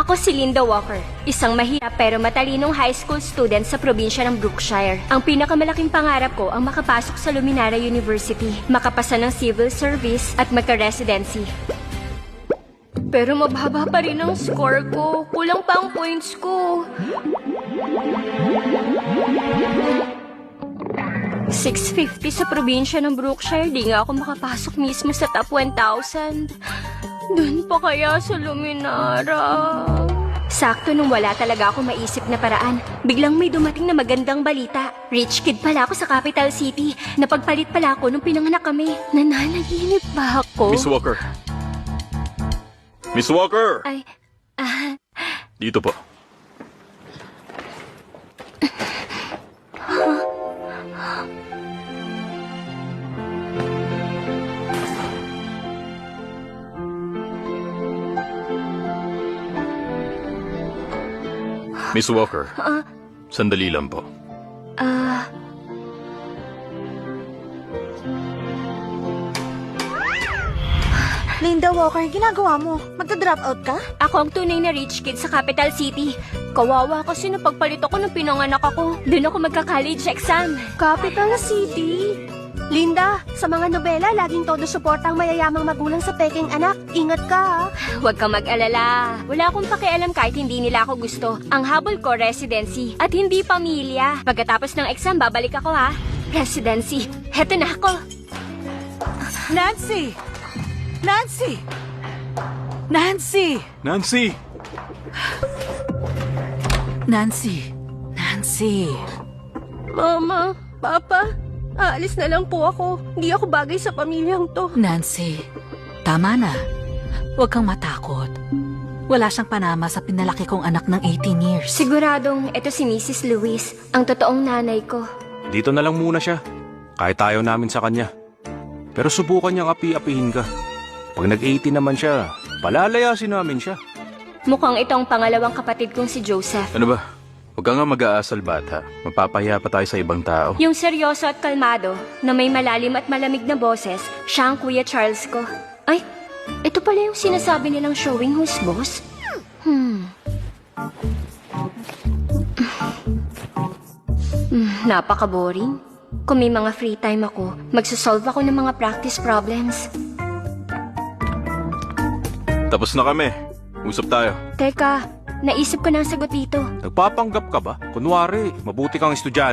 Ako si Linda Walker, isang mahirap pero matalinong high school student sa probinsya ng Brookshire. Ang pinakamalaking pangarap ko ang makapasok sa Luminara University, makapasa ng civil service at magka-residency. Pero mababa pa rin ang score ko. Kulang pa ang points ko. 650 sa probinsya ng Brookshire, di nga ako makapasok mismo sa top 1,000. Doon pa kaya sa Luminara? Sakto nung wala talaga ako maisip na paraan. Biglang may dumating na magandang balita. Rich kid pala ako sa capital city. Napagpalit pala ako nung pinanganak kami. Nananaginip ba ako? Miss Walker. Miss Walker! Ay, Dito po. Miss Walker, sandali lang po. Linda Walker, ginagawa mo? Magta-drop out ka? Ako ang tunay na rich kid sa capital city. Kawawa kasi nung pagpalit ako nung pinanganak ako. Doon ako magka-college exam. Capital City? Linda, sa mga nobela, laging todo suporta ang mayayamang magulang sa peking anak. Ingat ka, ha? Huwag kang mag-alala. Wala akong pakialam kahit hindi nila ako gusto. Ang habol ko, residency. At hindi pamilya. Pagkatapos ng exam, babalik ako ha. Residency. Heto na ako. Nancy! Nancy! Nancy! Nancy! Nancy! Nancy! Mama, Papa, aalis na lang po ako. Hindi ako bagay sa pamilyang to. Nancy, tama na. Huwag kang matakot. Wala siyang panama sa pinalaki kong anak ng 18 years. Siguradong ito si Mrs. Lewis, ang totoong nanay ko. Dito na lang muna siya. Kahit ayaw namin sa kanya. Pero subukan niyang api-apihin ka. Pag nag-18 naman siya, palalayasin namin siya. Mukhang itong pangalawang kapatid kong si Joseph. Ano ba? Huwag ka nga mag-aasal, bata. Mapapahiya pa tayo sa ibang tao. Yung seryoso at kalmado, na may malalim at malamig na boses, siya ang Kuya Charles ko. Ay, ito pala yung sinasabi nilang showing who's boss? Napaka-boring. Kung may mga free time ako, magsasolve ako ng mga practice problems. Tapos na kami. Usap tayo. Teka, naisip ko na ang sagot dito. Nagpapanggap ka ba? Kunwari, mabuti kang estudyante.